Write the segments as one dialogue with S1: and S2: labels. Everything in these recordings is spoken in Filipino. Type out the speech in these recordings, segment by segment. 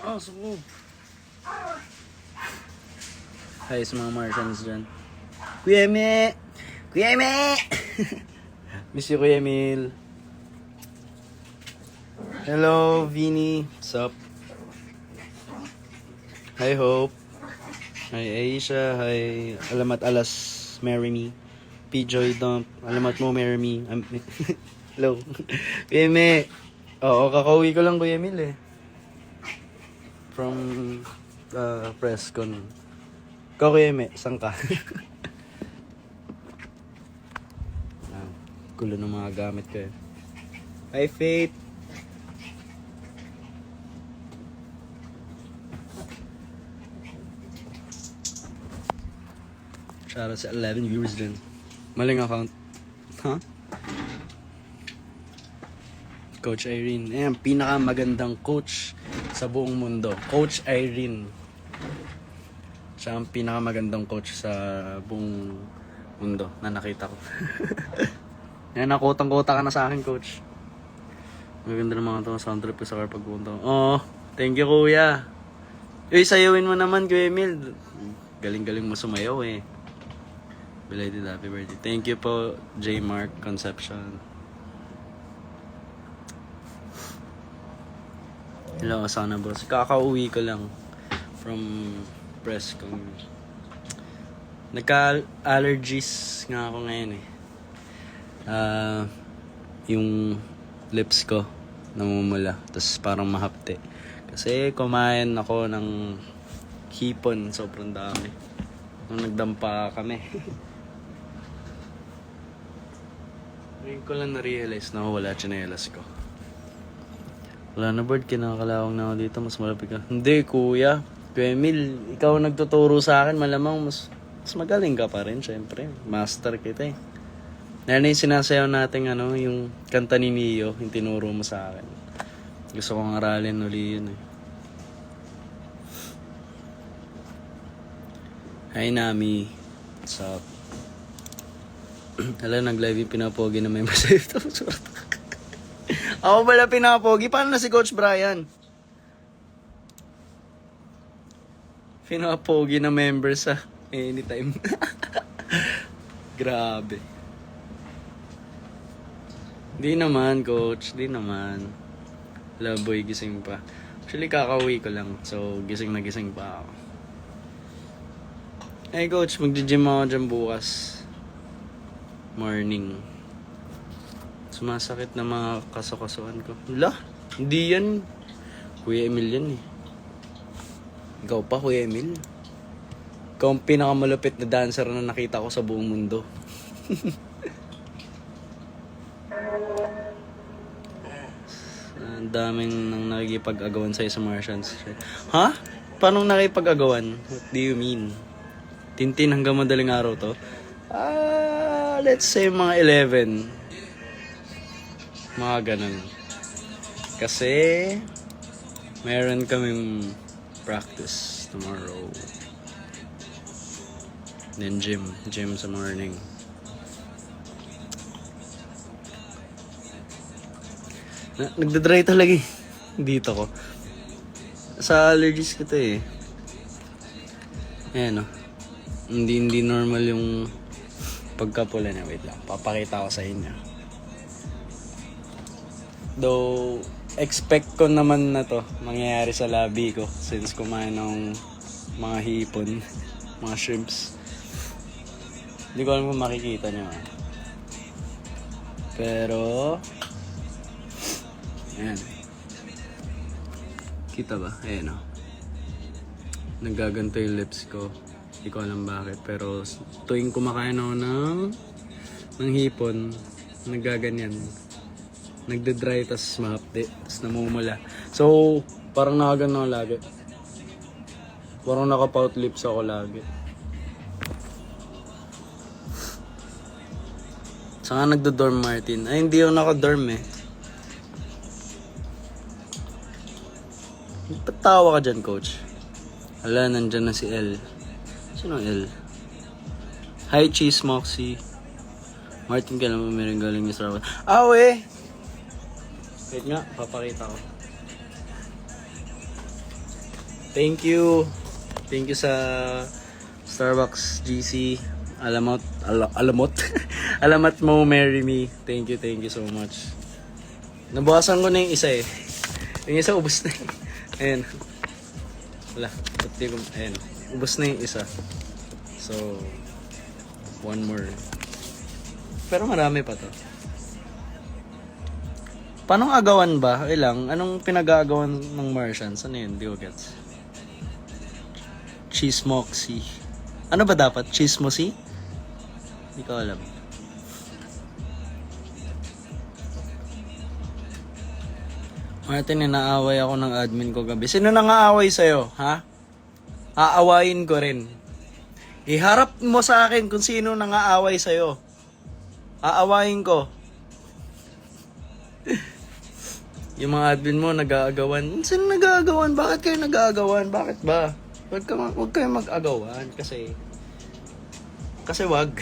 S1: Aso ko. Hi sa mga Martians dyan. Kuya Eme! Kuya Eme! Miss you, Kuya Emil. Hello, Vinny. What's up? Hi, Hope. Hi, Aisha. Hi, Alamat Alas. Marry me. P-Joy Dump. Alamat mo, marry me. Hello. Kuya Eme. Oo, kakauwi ko lang, Kuya Emil eh. From Presscon. Ikaw, Kuya Eme, saan ka? Gulo ng mga gamit ko eh. Hi, Faith. Shoutout sa 11 viewers din. Maling account. Huh? Coach Irene. Ayan, pinakamagandang coach sa buong mundo. Coach Irene. Siya ang pinakamagandang coach sa buong mundo na nakita ko. Yan, nakutang-kuta ka na sa akin, coach. Maganda ng mga to. Sound trip ko sa car pagpunta. Oh, thank you, kuya. Uy, sayawin mo naman, Kuya Emil. Galing-galing mo sumayaw eh. Belated happy birthday. Thank you po, J. Mark Conception. Hello, sana boss. Kakauwi ko lang from Presscon. Nagka-allergies nga ako ngayon eh. Yung lips ko namumula. Tapos parang mahapte. Kasi kumain ako ng hipon. Sobrang dami. Nung nagdampa kami. Ngayon ko lang na-realize na wala tsinelas ko. Wala na, Bird. Kinakalawang na ako dito. Mas malapit ka. Hindi, kuya. Kuya Emil, ikaw nagtuturo sa akin. Malamang mas magaling ka pa rin, syempre. Master kita eh. Yan yung sinasayaw natin, yung kanta ni Neo, yung tinuro mo sa akin. Gusto kong aralin uli yun eh. Hi, Nami. What's up? Hala, nag-live yung pinapogi na member sa ito. Ako pala pinapogi. Paano na si Coach Brian? Pinapogi na member sa anytime. Grabe. Di naman, Coach. Di naman. Laboy, gising pa. Actually, kakauwi ko lang. So, gising na gising pa ako. Hey, Coach. Mag-gym ako dyan bukas. Morning. Sumasakit na mga kasukasuan ko. Wala. Hindi yan. Kuya Emil yan eh. Ikaw pa, Kuya Emil. Ikaw ang pinakamalupit na dancer na nakita ko sa buong mundo. Ang daming nang nakikipag-agawan sa'yo sa Martians. Ha? Paano nakikipag-agawan? What do you mean? Tintin hanggang madaling araw to? Let's say mga 11. Mga ganun. Kasi meron kaming practice tomorrow. Then gym sa morning. Nagdadry talaga eh. Dito ko. Sa allergies ko to eh. Ayan o. Hindi normal yung pagkapula na. Wait lang. Papakita ko sa inyo. Though, expect ko naman na to mangyayari sa labi ko since kumain ng mga hipon, mga shrimps. Hindi ko alam kung makikita nyo. Pero, ayan. Kita ba? Ayan o. Nagaganto yung lips ko. Hindi ko alam bakit. Pero tuwing kumakain ako ng hipon, nagaganyan. Nagde-dry, tas mahapde, tas namumula. So, parang nakagano ako lagi. Parang naka-pout lips ako lagi. Saan ka nagdo-dorm, Martin? Ay, hindi ako naka-dorm eh. Patawa ka dyan, coach. Hala, nandyan na si L. Sino L? Hi, Cheese Moxie. Martin, kailan mo meron galing ni Sarah? Wait nga, papakita ko. Thank you. Thank you sa Starbucks GC. Alamot. Alamat mo, marry me. Thank you so much. Nabawasan ko na yung isa eh. Yung isa, ubos na eh. Ayan. Wala. Ayan. Ubos na yung isa. So, one more. Pero marami pa to. Paano agawan ba? Ilang? Anong pinag-aagawan ng Martians? Ano yun? Di ko gets. Chismoxy. Ano ba dapat? Chismoxy? Hindi ko alam. Martin, inaaway ako ng admin ko gabi. Sino nang aaway sa'yo? Ha? Aawayin ko rin. Iharap mo sa akin kung sino nang aaway sa'yo. Aawayin ko. Yung mga admin mo nag-aagawan. Sino nag-aagawan? Bakit kayo nag-aagawan? Bakit ba? Huwag kayo mag-agawan. Kasi wag.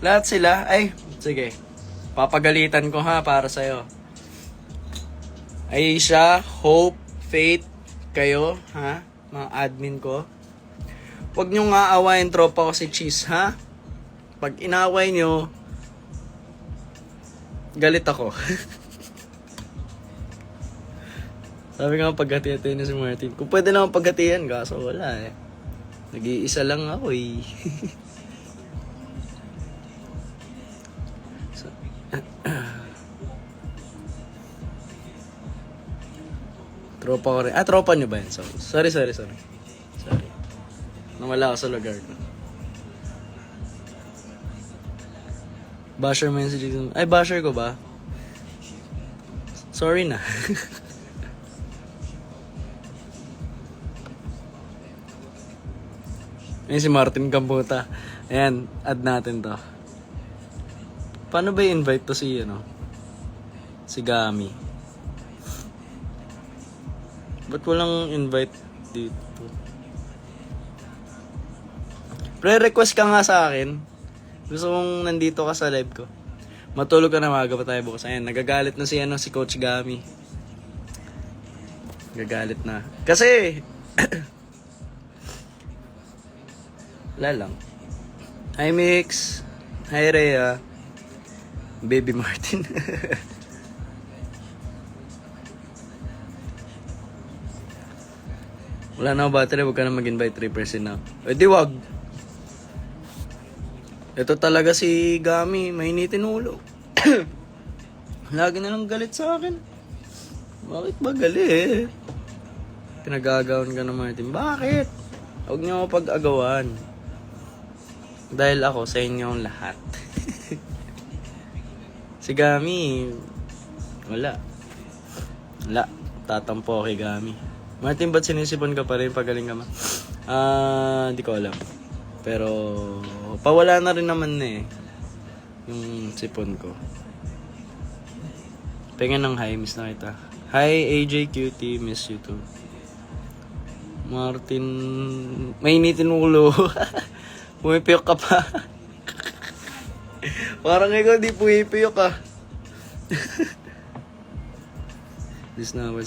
S1: Lahat sila. Ay, sige. Papagalitan ko ha para sa'yo. Aisha, Hope, Faith, kayo, ha? Mga admin ko. Huwag nyo nga awayin tropa ko si Cheese, ha? Pag inaway nyo, galit ako. Sabi nga paghati-hati na si Martin. Kung pwede naman paghatihan, kaso wala eh. Nag-iisa lang ako eh. Tropa ko rin. Tropa nyo ba yan? Sorry. Nawala ako sa lugar ko. Basher message. Ay, basher ko ba? Sorry na. Ayan si Martin Cambuta. Ayan, add natin to. Paano ba i-invite to si, si Gami? Ba't walang invite dito? Pre-request ka nga sa akin. Gusto kong nandito ka sa live ko. Matulog ka na, maaga pa tayo bukas. Ayan, nagagalit na si Coach Gami. Nagagalit na. Kasi, wala lang. Hi Mix. Hi Rhea. Baby Martin. Wala na ako battery, huwag ka na mag-invite 3% na. Eh di wag. Ito talaga si Gami, mainitin ulo. Lagi na lang galit sa akin. Bakit ba galit? Pinagagawan ka na Martin. Bakit? Huwag niyo ako pag-agawan. Dahil ako sa inyong lahat. Si Gami, wala. Tatampo kay Gami. Martin, ba't sinisipon ka pa rin? Pagaling ka ma? Hindi ko alam. Pero, pawala na rin naman na eh. Yung sipon ko. Pengen ng hi, miss na kita. Hi, AJ Cutie, miss you too. Martin, mainitin ulo. Pumipiyok ka pa. Parang ikaw di pumipiyok ka. This number,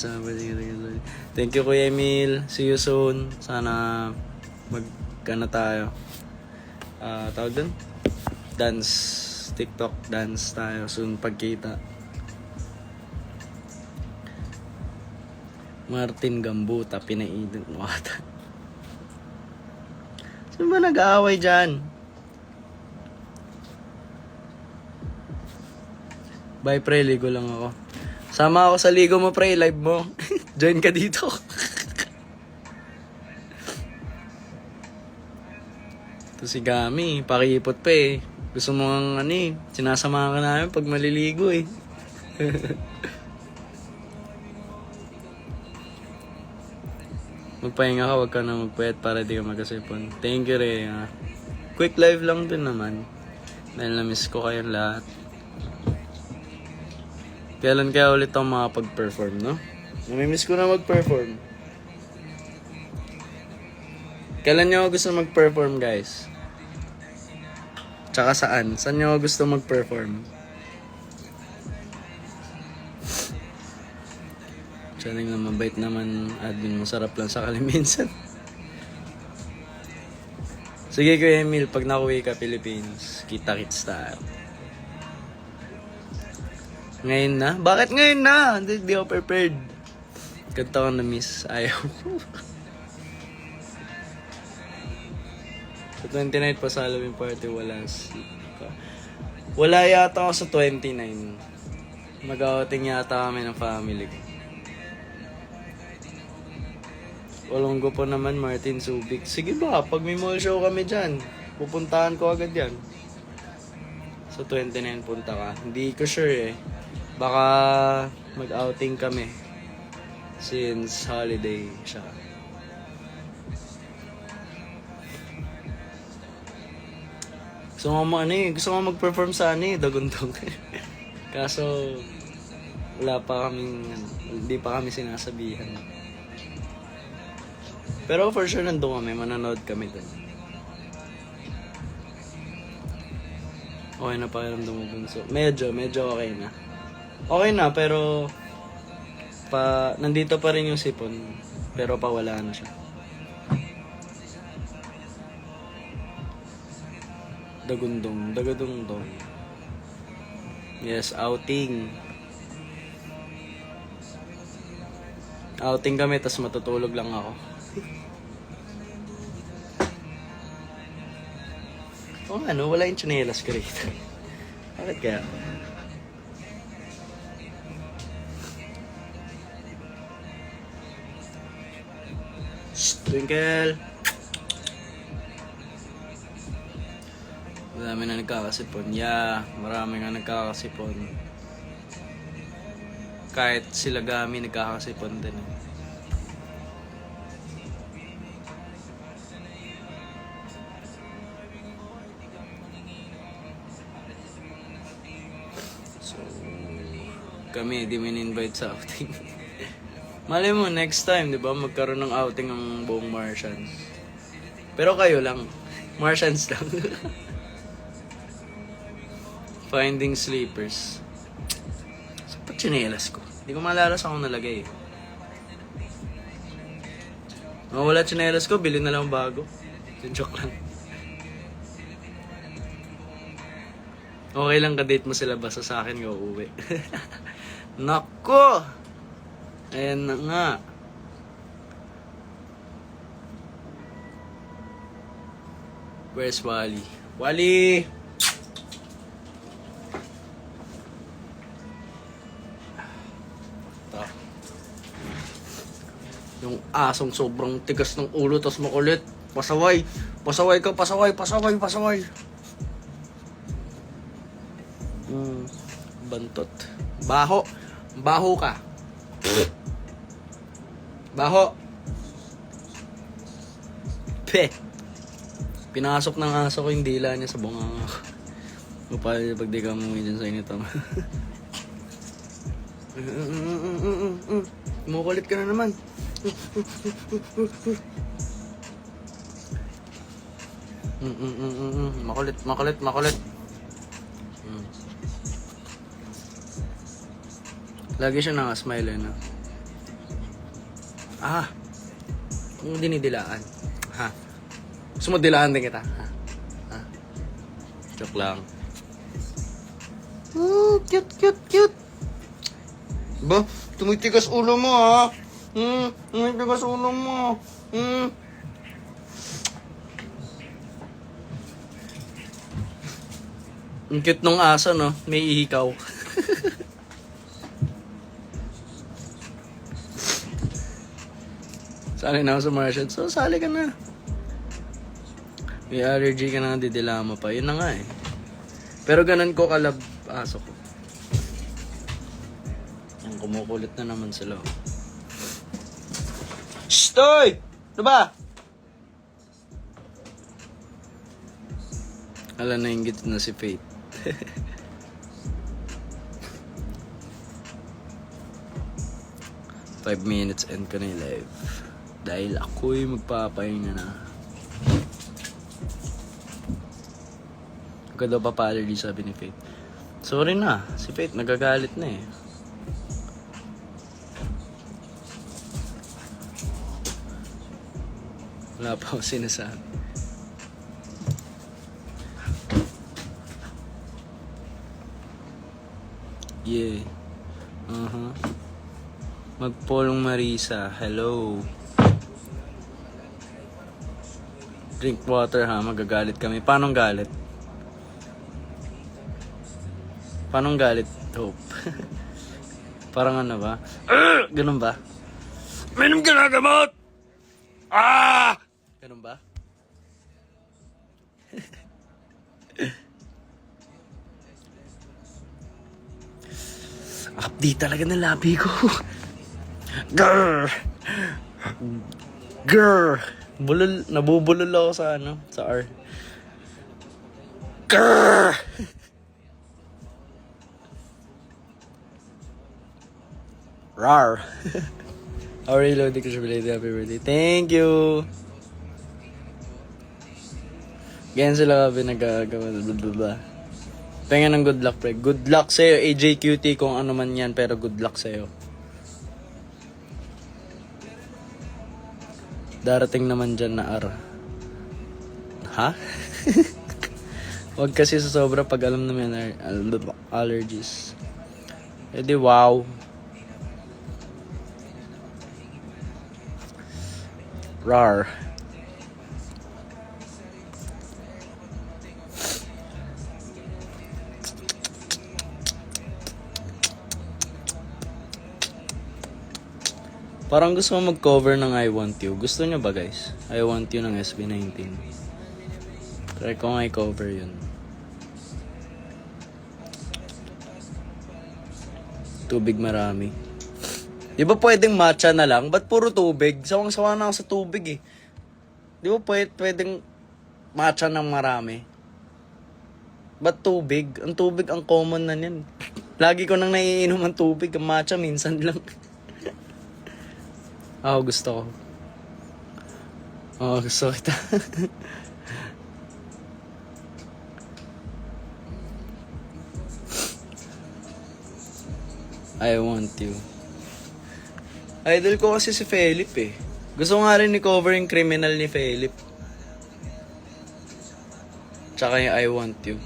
S1: thank you Kuya Emil. See you soon. Sana magkana tayo. Tawag dun? Dance. TikTok dance tayo soon pagkita. Martin Gambuta, pinaidin mo ata. Saan ba nag-aaway dyan? Bye pre, ligo lang ako. Sama ako sa ligo mo pre, live mo. Join ka dito. Ito si Gami, pakipot pa eh. Gusto mo ang sinasamahan ka namin pag maliligo eh. Magpahinga ka, wag ka na magpuyat para di ka magasipon. Thank you Rhea. Quick live lang din naman. Dahil na-miss ko kayong lahat. Kailan kaya ulit ako makapag-perform, no? Namimiss ko na mag-perform. Kailan nyo gusto mag-perform, guys? Tsaka saan? Saan nyo gusto mag-perform? Channing na mabait naman, admin masarap lang sa kaliminsan. Sige Kuya Emil, pag nakuwi ka Philippines, kita-kits tayo. Ngayon na? Bakit ngayon na? Hindi ako prepared. Kanta ko na miss, ayaw. Sa 29 pa sa Halloween party, wala yata ako sa 29. Mag-outing yata kami ng family ko. Walang po naman, Martin Subic. Sige ba, pag may mall show kami dyan, pupuntahan ko agad yan. So 29 punta ka. Hindi ko sure eh. Baka mag-outing kami. Since holiday siya. Gusto ko mag-perform sa Dagundong. Kaso, hindi pa kami sinasabihan. Pero for sure nandun kami, mananood kami dun. Okay na pakiramdam mo dun. So, medyo okay na. Okay na, pero nandito pa rin yung sipon. Pero wala na siya. Dagadungdong. Yes, outing. Outing kami, tas matutulog lang ako. Wala yung tsinelas ko rito. Bakit kaya? Shh, Twinkle! Marami na nagkakasipon. Marami nga nagkakasipon. Kahit sila Gami nagkakasipon din. Kami, di mo in-invite sa outing. Malay mo, next time, di ba, magkaroon ng outing ang buong Martians. Pero kayo lang. Martians lang. Finding sleepers. Sa tsinelas ko. Hindi ko maalala sa akong nalagay. Wala tsinelas ko, bilhin na lang bago. Joke lang. Okay lang ka-date mo sila basta sa akin ka uuwi. Nako! Ayan na nga. Where's Wally? Wally! Ito. Yung asong sobrang tigas ng ulo tas makulit. Pasaway! Pasaway ka! Pasaway! Bantot. Baho ka. Baho. Pinasok ng aso ko yung dila niya sa bunganga ko. Upal pag di ka umuwi dyan sa inito. Kumukulit ka na naman. Makulit. Lagi siya naka-smile na. Kung dinidilaan. Gusto mo dilaan din kita? Joke lang. Cute. Ba, tumitigas ulo mo ha. Tumitigas ulo mo. Ang cute nung aso, no? May ihikaw. Sali na ako sa Martian. So, sali ka na. May allergy ka na, didilama pa. Yun na nga eh. Pero ganun ko kalab aso ko. Ang kumukulit na naman sila. Shh! Toy! Ano ba? Alam na inggit na si Faith. Five minutes end ko na yung live. Dahil ako'y magpapahinga na. Huwag ka daw pa-allergy, sabi ni Faith. Sorry na, si Faith nagagalit na eh. Wala pa ako sinasabi. Yeah. Magpolong Marisa. Hello. Drink water ha. Magagalit kami. Paano galit? Paano galit? Hope. Parang ano ba? Ganun ba? Minom ka na gamot! Ganun ba? Update talaga ng labi ko. Grrr! Grrr! Nabubulol ako sa ano, sa R. Grrr! Rar! Already loaded ko siya belated happy birthday. Thank you! Ganyan sila ka pinagagawa. Blablabla. Pengen ng good luck, pre. Good luck sa'yo, AJQT, kung ano man yan, pero good luck sa'yo. Darating naman dyan na R. Ha? Huwag kasi sa sobra pag alam naman allergies. E di wow. Rar. Parang gusto ko mag-cover ng I Want You. Gusto nyo ba guys? I Want You ng SB19. Try ko nga i-cover yun. Tubig marami. Di ba pwedeng matcha na lang? Ba't puro tubig? Sawang-sawa na ako sa tubig eh. Di ba pwedeng matcha ng marami? Ba't tubig? Ang tubig ang common na yan. Lagi ko nang naiinom ang tubig. Ang matcha minsan lang. Gusto ko. Gusto kita. I Want You. Idol ko kasi si Philip eh. Gusto nga rin i-cover yung criminal ni Philip. Tsaka yung I Want You.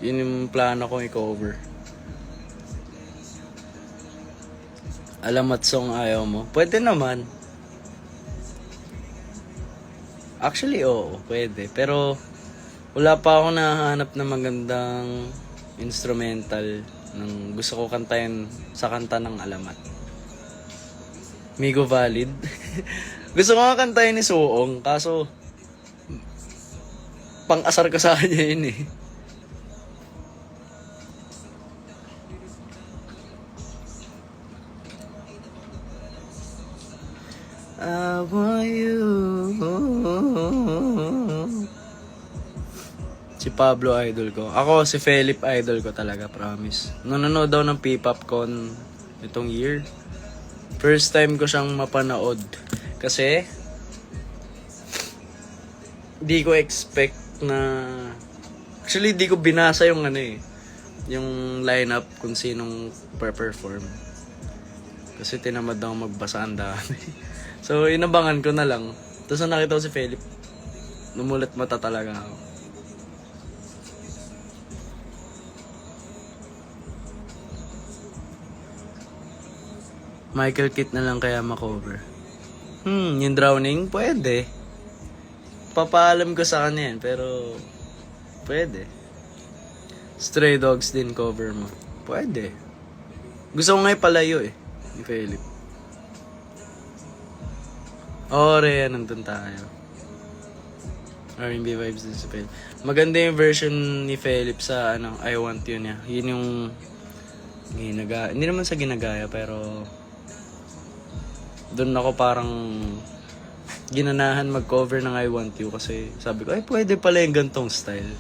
S1: Yun yung plano kong i-cover. Alamat song ayaw mo? Pwede naman. Actually, oo. Pwede. Pero, wala pa ako nahanap na magandang instrumental ng gusto ko kantayin sa kanta ng Alamat. Migo Valid. Gusto ko nga kantayin ni Suong. Kaso, pang-asar ko sa kanya yun eh. I want you. Si Pablo idol ko. Ako si Philip idol ko talaga, promise. Nanonood daw ng P-Pop Con itong year. First time ko siyang mapanood. Kasi di ko expect na actually di ko binasa yung ano eh, yung lineup kung sinong perform. Kasi tinamad daw magbasa ang dami. So, inabangan ko na lang. Tapos nung nakita ko si Philip, numulat mata talaga ako. Michael Kitt na lang kaya makover. Yung Drowning, pwede. Papaalam ko sa kanya yan, pero pwede. Stray Dogs din cover mo. Pwede. Gusto ko nga ipalayo eh, ni Philip. Rhea, nandun tayo. R&B vibes din si Philip. Maganda yung version ni Philip sa I Want You niya. Yun yung ginagaya. Hindi naman sa ginagaya, pero doon ako parang ginanahan mag-cover ng I Want You kasi sabi ko, ay pwede pala yung gantong style.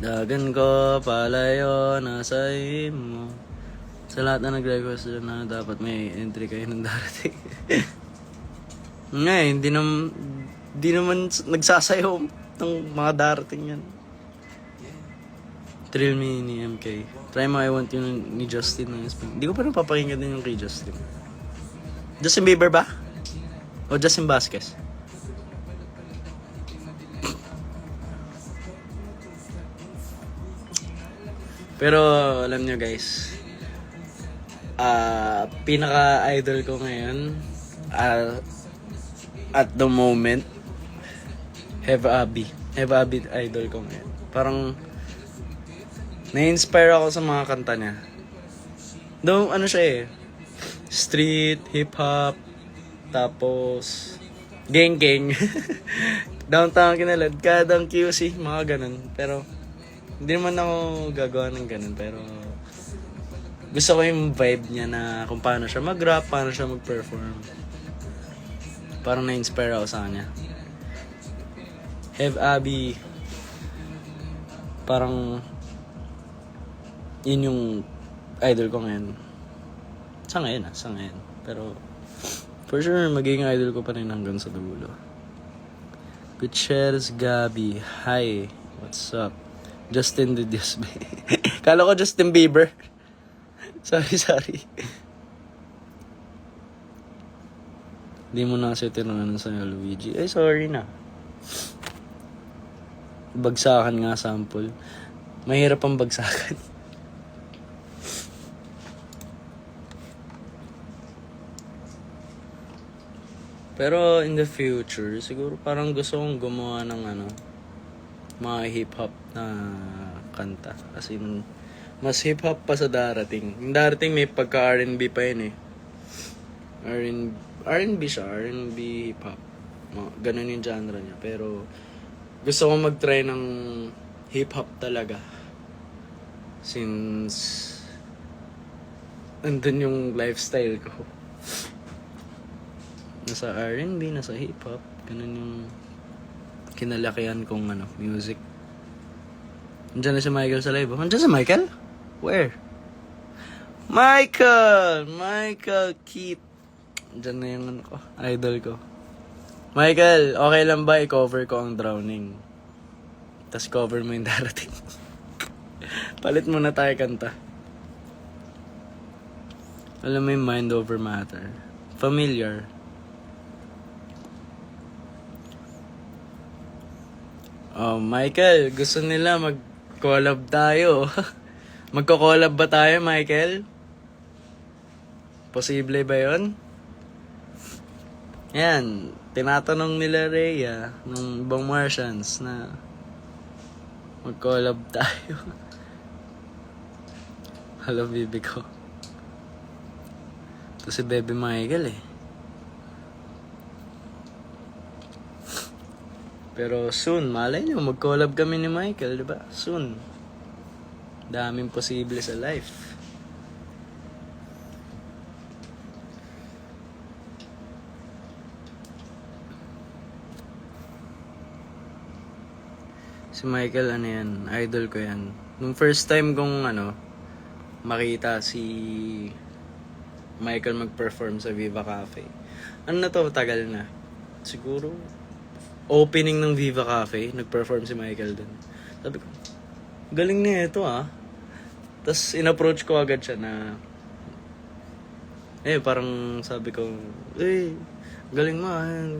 S1: Dagan ko palayo nasa imo. Sa lahat na nag-request na dapat may entry kayo ng darating. Ngayon, di naman nagsasayaw ng mga darating yan. Thrill Me ni MK. Try mo I Want You ni Justin. Hindi ko pa rin papakinggan din yung kay Justin. Justin Bieber ba? O Justin Vasquez? Pero alam nyo guys, pinaka-idol ko ngayon at the moment, Heva Abi idol ko ngayon. Parang na-inspire ako sa mga kanta niya. Though ano siya eh, street, hip-hop, tapos gang. Downtown Kinalad, kadang QC, mga ganun. Pero hindi naman ako gagawa ng ganun. Pero gusto ko yung vibe niya na kung paano siya mag-rap, paano siya mag-perform. Parang na-inspire ako sa kanya. Have Abby, parang yun yung idol ko ngayon. Sa ngayon. Pero for sure, magiging idol ko pa rin hanggang sa dulo. Gutierrez Gabi, hi, what's up? Justin de Dios. Kala ko Justin Bieber. Sorry. Hindi mo na kasi tinanong sa'yo, Luigi. Sorry na. Bagsakan nga sample. Mahirap ang bagsakan. Pero in the future, siguro parang gusto kong gumawa ng mga hip-hop na kanta. As in, mas hip-hop pa sa darating. Yung darating may pagka-R&B pa yun eh. R&B siya, R&B hip-hop. Ganun yung genre niya. Pero gusto kong mag-try ng hip-hop talaga. Since andun yung lifestyle ko. Nasa R&B, nasa hip-hop. Ganun yung kinalakihan kong music. Andiyan na si Michael sa live. Andiyan si Michael? Where? Michael Keith. Andiyan na yung idol ko. Michael, okay lang ba i-cover ko ang Drowning? Tapos cover mo yung Darating. Palit muna tayo kanta. Alam mo yung Mind Over Matter. Familiar. Oh, Michael, gusto nila mag-collab tayo. Magko-collab ba tayo, Michael? Posible ba yon? Yan, tinatanong nila Rhea ng ibang Martians na mag-collab tayo. Hello, baby ko. Ito si Baby Michael eh. Pero soon, malay nyo, mag-collab kami ni Michael, di ba? Soon. Daming posible sa life. Si Michael, yan, idol ko yan. Nung first time kong, makita si Michael mag-perform sa Viva Cafe. Ano na to, tagal na. Siguro opening ng Viva Cafe, nag-perform si Michael dun. Sabi ko, galing na ito Tapos in-approach ko agad siya na, parang sabi ko, galing mo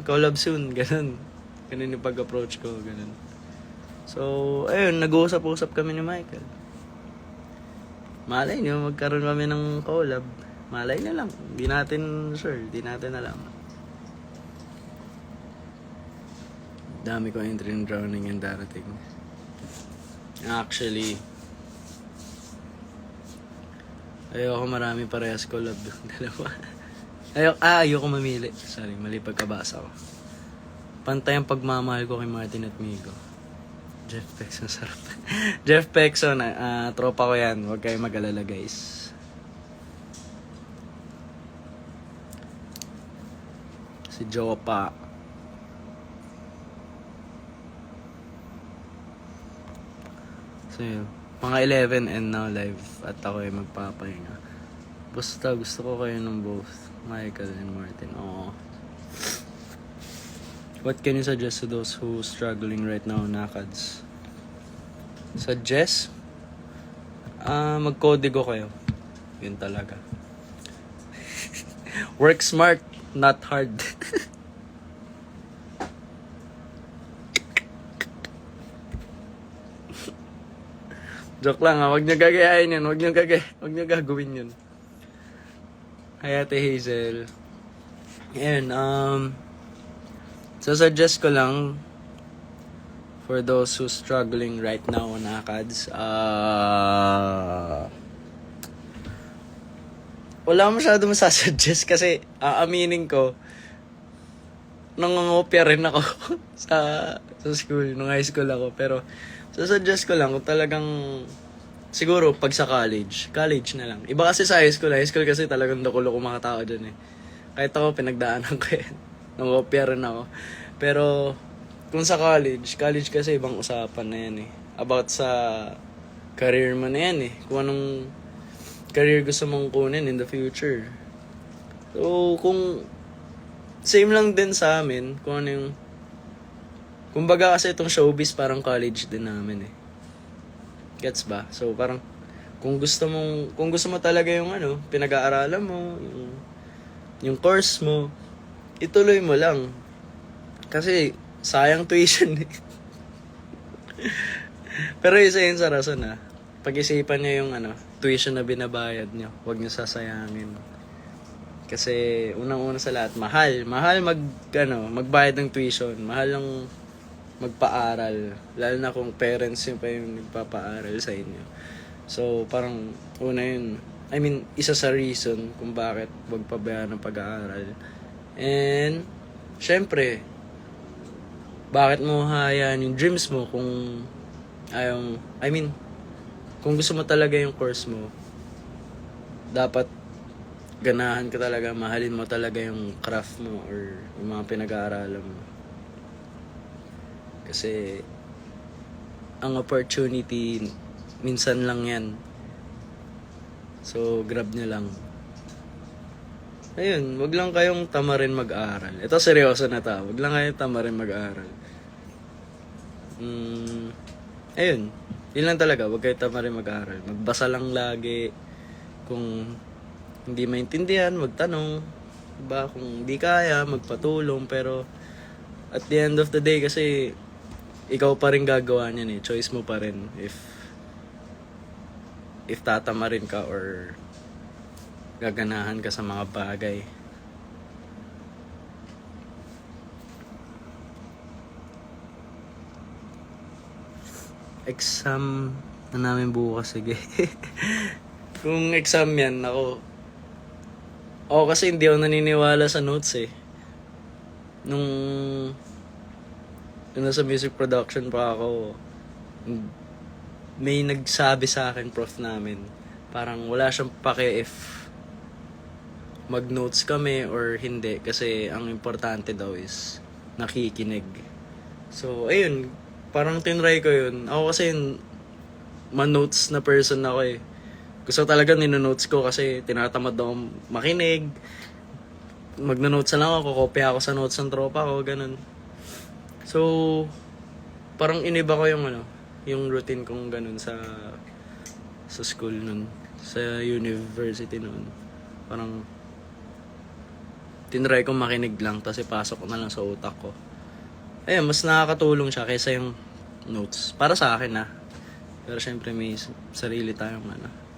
S1: collab soon, ganun. Ganun yung pag-approach ko, ganun. So, ayun, nag-uusap-usap kami ni Michael. Malay niyo, magkaroon kami ng collab. Malay na lang, di natin sure, di natin alam. Dami ko entry in Drowning yung Darating. Actually, ayoko marami parehas collab yung dalawa. Ayoko mamili. Sorry, mali pagkabasa ko. Pantay ang pagmamahal ko kay Martin at Migo. Jeff Pexon, sarap. Jeff Pexon, tropa ko yan. Huwag kayong mag-alala, guys. Si Jopa. So yun, mga 11 and now live at ako ay magpapahinga. Basta gusto ko kayo ng both Michael and Martin. What can you suggest to those who struggling right now, nakads? Suggest? Mag-codigo kayo. Yun talaga. Work smart, not hard. Joke lang ha, huwag niyo gagayahin yun, huwag niyo gagawin yun. Hi Ate Hazel. Ayun, suggest ko lang for those who struggling right now on ACADS, wala masyado masasuggest kasi aaminin ko, nangungopia rin ako sa school, nung high school ako. Pero suggest ko lang kung talagang, siguro pag sa college na lang. Iba kasi sa high school kasi talagang loko-loko mga tao dyan eh. Kahit ako, pinagdaanan ko yan. Nangopia rin ako. Pero, kung sa college kasi ibang usapan na yan eh. About sa career mo na yan eh. Kung anong career gusto mong kunin in the future. So, kung same lang din sa amin, kung ano yung, kumbaga kasi itong showbiz parang college din namin eh. Gets ba? So, parang, kung gusto mo talaga yung pinag-aaralan mo, yung course mo, ituloy mo lang. Kasi, sayang tuition eh. Pero isa yun sa rason pag-isipan nyo yung tuition na binabayad nyo. Huwag nyo sasayangin. Kasi, unang-una sa lahat, mahal magbayad ng tuition. Mahal lang magpaaral. Lalo na kung parents nyo pa yung nagpapaaral sa inyo. So, parang, isa sa reason kung bakit wag pabayaan ng pag-aaral. And, syempre, bakit mo hayaan yung dreams mo kung kung gusto mo talaga yung course mo, dapat ganahan ka talaga, mahalin mo talaga yung craft mo or yung mga pinag-aaralan mo. Kasi, ang opportunity, minsan lang yan. So, grab nyo lang. Ayun, wag lang kayong tamarin mag-aaral. Ito, seryoso na ta. Wag lang kayong tamarin mag-aaral. Ayun, yun lang talaga. Wag kayong tamarin mag-aaral. Magbasa lang lagi. Kung hindi maintindihan, magtanong. Diba? Kung hindi kaya, magpatulong. Pero, at the end of the day, kasi, ikaw pa rin gagawa niyan eh. Choice mo pa rin if tatamarin ka or gaganahan ka sa mga bagay. Exam na namin bukas, sige. Kung exam yan, ako kasi hindi ako naniniwala sa notes eh. Nung nasa music production pa ako, may nagsabi sa akin, prof namin, parang wala siyang pake if mag-notes kami or hindi, kasi ang importante daw is nakikinig. So, ayun, parang tinry ko yun. Ako kasi man-notes na person ako eh. Gusto talaga nino-notes ko kasi tinatamad ako makinig. Magno-notes na lang ako, kopya ako sa notes ng tropa ko, ganun. So, parang iniba ko yung routine kong ganun sa school nun, sa university nun. Parang tinry kong makinig lang, tapos ipasok ko na lang sa utak ko. Ayun, mas nakakatulong siya kaysa yung notes. Para sa akin Pero syempre may sarili tayong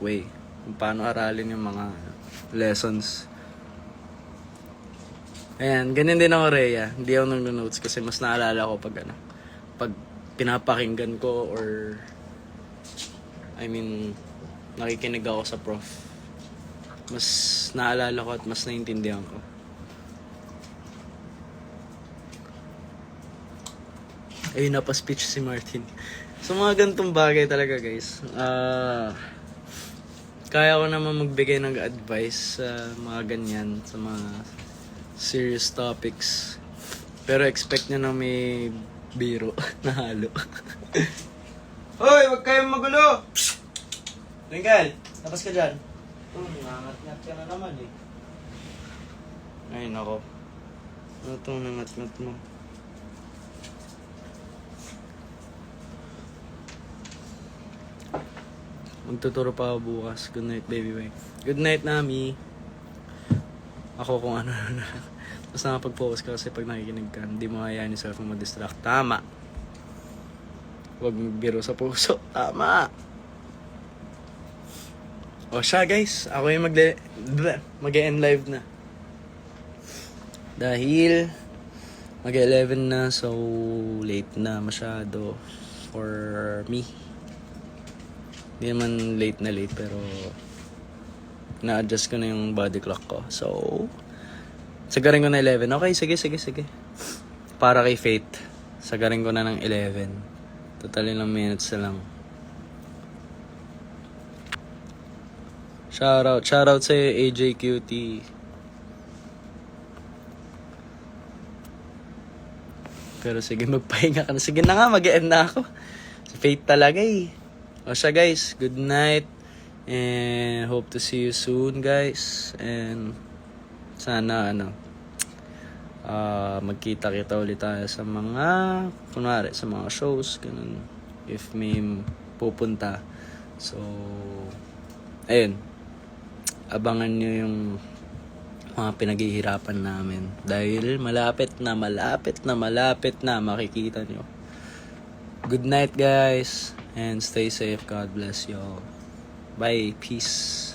S1: way kung paano aralin yung mga lessons. Ayan, ganyan din ako, Rhea. Hindi ako nag-notes kasi mas naalala ko pag pinapakinggan ko or nakikinig ako sa prof. Mas naalala ko at mas naiintindihan ko. Ayun, napa-speech si Martin. So, mga ganitong bagay talaga, guys. Kaya ko naman magbigay ng advice sa mga ganyan, sa mga serious topics. Pero expect nyo na may biro na halo. Hoy, wag kayong magulo! Ringkel, tapos ka dyan. Nangat-ngat ka na naman eh. Ay, nako. Ano itong nangat-ngat mo? Magtuturo pa ako bukas. Good night, baby boy. Good night, Nami. Ako kung ano na. Tapos nakapag-focus ka kasi pag nakikinig ka, hindi mo hayaan yourself na ma-distract. Tama. Huwag biro sa puso. Tama. O siya guys, ako yung mag-e-end live na. Dahil mag-11 na, so late na masyado for me. Hindi naman late na late, pero na-adjust ko na yung body clock ko. So, sagarin ko na 11. Okay, sige. Para kay Faith, sagarin ko na ng 11. Total ilang minutes na lang. Shoutout sa AJ Cutie. Pero sige, magpahinga ka na. Sige na nga, mag-end na ako. Si Faith talaga eh. O siya guys, good night. And hope to see you soon guys. And sana magkita-kita ulit tayo sa mga, kunwari, sa mga shows, ganun. If may pupunta. So, ayun. Abangan nyo yung mga pinaghihirapan namin. Dahil malapit na makikita nyo. Good night guys. And stay safe. God bless you all. Bye. Peace.